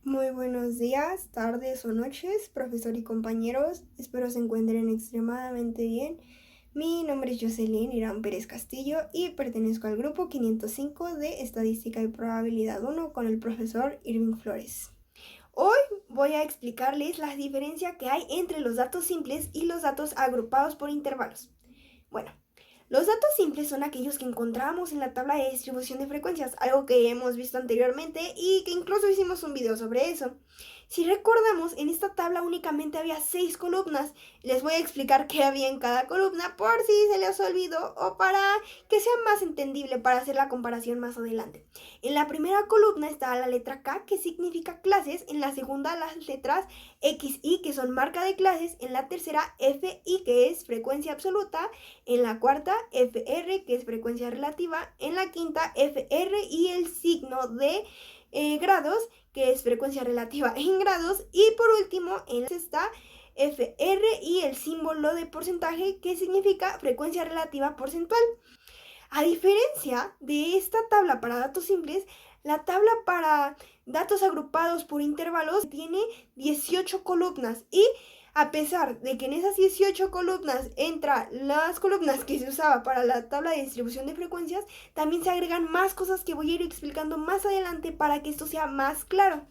Muy buenos días, tardes o noches, profesor y compañeros. Espero se encuentren extremadamente bien. Mi nombre es Jocelyn Irán Pérez Castillo y pertenezco al grupo 505 de Estadística y Probabilidad 1 con el profesor Irving Flores. Hoy voy a explicarles la diferencia que hay entre los datos simples y los datos agrupados por intervalos. Bueno, los datos simples son aquellos que encontramos en la tabla de distribución de frecuencias, algo que hemos visto anteriormente y que incluso hicimos un video sobre eso. Si recordamos, en esta tabla únicamente había 6 columnas. Les voy a explicar qué había en cada columna por si se les olvidó o para que sea más entendible para hacer la comparación más adelante. En la primera columna estaba la letra K, que significa clases. En la segunda las letras X, Y, que son marca de clases. En la tercera F, I, que es frecuencia absoluta. En la cuarta FR, que es frecuencia relativa. En la quinta FR y el signo de grados, que es frecuencia relativa en grados. Y por último, en la sexta FR y el símbolo de porcentaje, que significa frecuencia relativa porcentual. A diferencia de esta tabla para datos simples, la tabla para datos agrupados por intervalos tiene 18 columnas y a pesar de que en esas 18 columnas entran las columnas que se usaba para la tabla de distribución de frecuencias, también se agregan más cosas que voy a ir explicando más adelante para que esto sea más claro.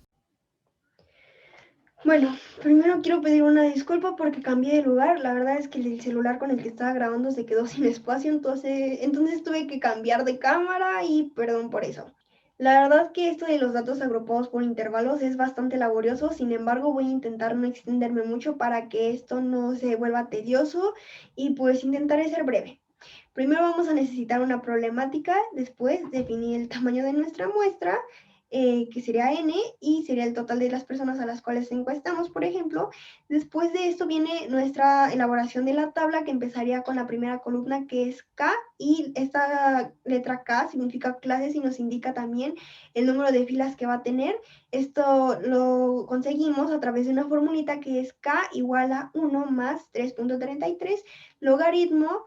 Bueno, primero quiero pedir una disculpa porque cambié de lugar. La verdad es que el celular con el que estaba grabando se quedó sin espacio, entonces tuve que cambiar de cámara y perdón por eso. La verdad que esto de los datos agrupados por intervalos es bastante laborioso, sin embargo voy a intentar no extenderme mucho para que esto no se vuelva tedioso y pues intentaré ser breve. Primero vamos a necesitar una problemática, después definir el tamaño de nuestra muestra, que sería n, y sería el total de las personas a las cuales encuestamos, por ejemplo. Después de esto viene nuestra elaboración de la tabla, que empezaría con la primera columna, que es K, y esta letra K significa clases y nos indica también el número de filas que va a tener. Esto lo conseguimos a través de una formulita que es K igual a 1 más 3.33 logaritmo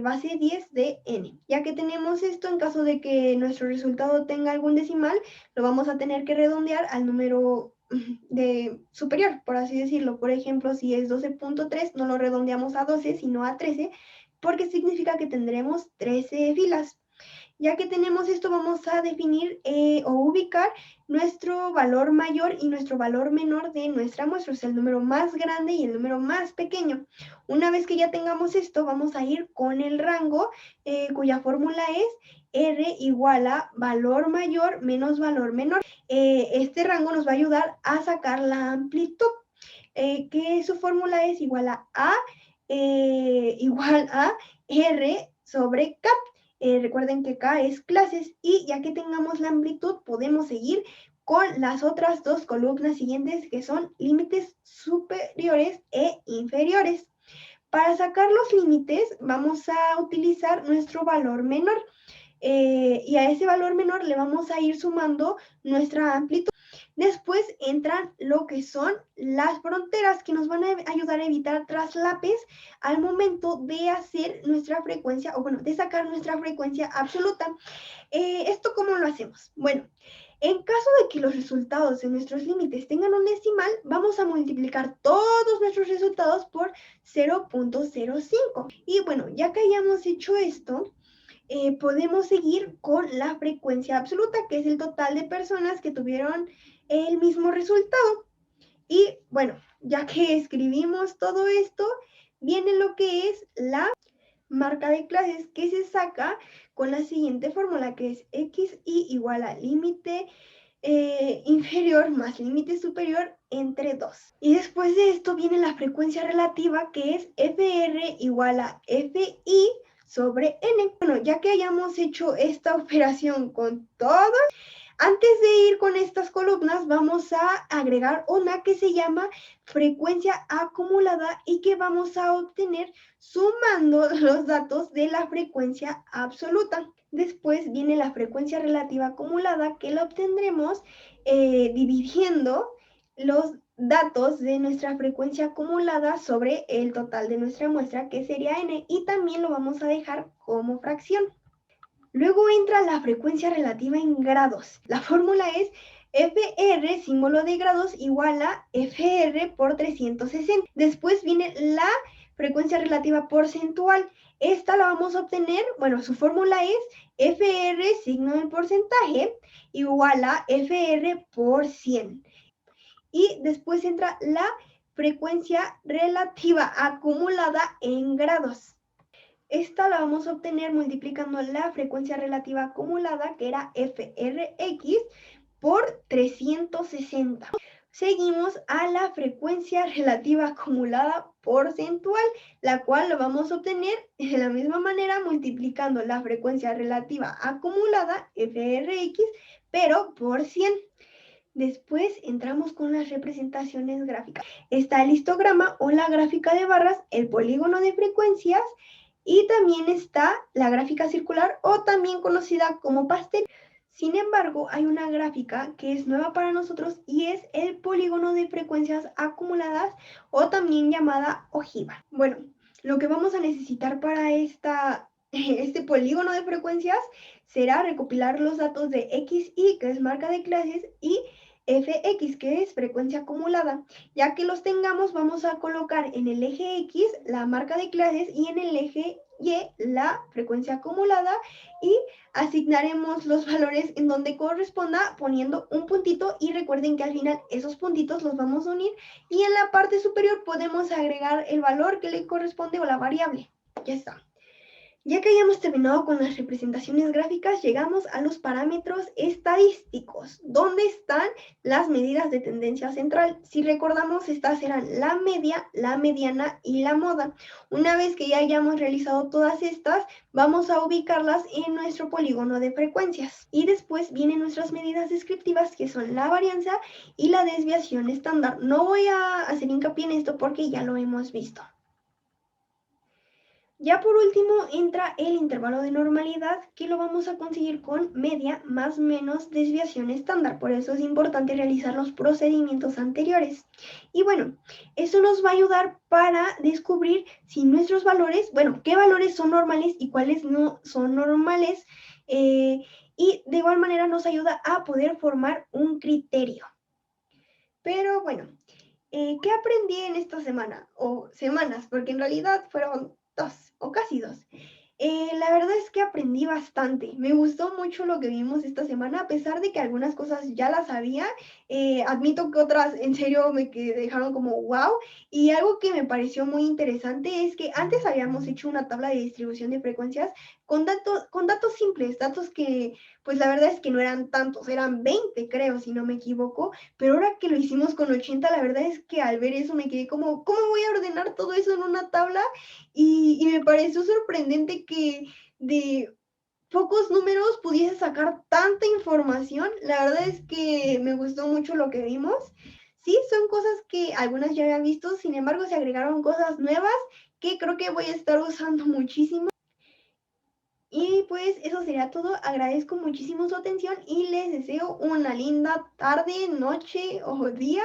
base 10 de n. Ya que tenemos esto, en caso de que nuestro resultado tenga algún decimal, lo vamos a tener que redondear al número de superior, por así decirlo. Por ejemplo, si es 12.3, no lo redondeamos a 12, sino a 13, porque significa que tendremos 13 filas. Ya que tenemos esto, vamos a definir o ubicar nuestro valor mayor y nuestro valor menor de nuestra muestra, o sea, el número más grande y el número más pequeño. Una vez que ya tengamos esto, vamos a ir con el rango, cuya fórmula es R igual a valor mayor menos valor menor. Este rango nos va a ayudar a sacar la amplitud, que su fórmula es igual a igual a R sobre K. Recuerden que K es clases y ya que tengamos la amplitud podemos seguir con las otras dos columnas siguientes, que son límites superiores e inferiores. Para sacar los límites vamos a utilizar nuestro valor menor, y a ese valor menor le vamos a ir sumando nuestra amplitud. Después entran lo que son las fronteras, que nos van a ayudar a evitar traslapes al momento de hacer nuestra frecuencia, o bueno, de sacar nuestra frecuencia absoluta. ¿Esto cómo lo hacemos? Bueno, en caso de que los resultados de nuestros límites tengan un decimal, vamos a multiplicar todos nuestros resultados por 0.05. Y bueno, ya que hayamos hecho esto, podemos seguir con la frecuencia absoluta, que es el total de personas que tuvieron el mismo resultado. Y bueno, ya que escribimos todo esto, viene lo que es la marca de clases, que se saca con la siguiente fórmula, que es xy igual a límite inferior más límite superior entre 2. Y después de esto viene la frecuencia relativa, que es fr igual a fi sobre n. Bueno, ya que hayamos hecho esta operación con todo, antes de ir con estas columnas, vamos a agregar una que se llama frecuencia acumulada y que vamos a obtener sumando los datos de la frecuencia absoluta. Después viene la frecuencia relativa acumulada, que la obtendremos dividiendo los datos de nuestra frecuencia acumulada sobre el total de nuestra muestra, que sería n, y también lo vamos a dejar como fracción. Luego entra la frecuencia relativa en grados. La fórmula es FR, símbolo de grados, igual a FR por 360. Después viene la frecuencia relativa porcentual. Esta la vamos a obtener, bueno, su fórmula es FR, signo del porcentaje, igual a FR por 100. Y después entra la frecuencia relativa acumulada en grados. Esta la vamos a obtener multiplicando la frecuencia relativa acumulada, que era FRX, por 360. Seguimos a la frecuencia relativa acumulada porcentual, la cual lo vamos a obtener de la misma manera multiplicando la frecuencia relativa acumulada, FRX, pero por 100. Después entramos con las representaciones gráficas. Está el histograma o la gráfica de barras, el polígono de frecuencias y también está la gráfica circular o también conocida como pastel. Sin embargo, hay una gráfica que es nueva para nosotros y es el polígono de frecuencias acumuladas o también llamada ojiva. Bueno, lo que vamos a necesitar para este polígono de frecuencias será recopilar los datos de XY, que es marca de clases, y FX, que es frecuencia acumulada. Ya que los tengamos, vamos a colocar en el eje X la marca de clases y en el eje Y la frecuencia acumulada y asignaremos los valores en donde corresponda poniendo un puntito y recuerden que al final esos puntitos los vamos a unir y en la parte superior podemos agregar el valor que le corresponde o la variable. Ya está. Ya que hayamos terminado con las representaciones gráficas, llegamos a los parámetros estadísticos, donde están las medidas de tendencia central. Si recordamos, estas eran la media, la mediana y la moda. Una vez que ya hayamos realizado todas estas, vamos a ubicarlas en nuestro polígono de frecuencias. Y después vienen nuestras medidas descriptivas, que son la varianza y la desviación estándar. No voy a hacer hincapié en esto porque ya lo hemos visto. Ya por último entra el intervalo de normalidad, que lo vamos a conseguir con media más menos desviación estándar. Por eso es importante realizar los procedimientos anteriores. Y bueno, eso nos va a ayudar para descubrir si nuestros valores, bueno, qué valores son normales y cuáles no son normales. Y de igual manera nos ayuda a poder formar un criterio. Pero bueno, ¿qué aprendí en esta semana? O semanas, porque en realidad fueron 2 o casi 2. La verdad es que aprendí bastante. Me gustó mucho lo que vimos esta semana, a pesar de que algunas cosas ya las sabía. Admito que otras en serio me dejaron como wow. Y algo que me pareció muy interesante es que antes habíamos hecho una tabla de distribución de frecuencias con datos simples, datos que pues la verdad es que no eran tantos, eran 20 creo, si no me equivoco. Pero ahora que lo hicimos con 80, la verdad es que al ver eso me quedé como, ¿cómo voy a ordenar todo eso en una tabla? Y me pareció sorprendente que de pocos números pudiese sacar tanta información. La verdad es que me gustó mucho lo que vimos. Sí, son cosas que algunas ya había visto, sin embargo se agregaron cosas nuevas que creo que voy a estar usando muchísimo. Y pues eso sería todo. Agradezco muchísimo su atención y les deseo una linda tarde, noche o día.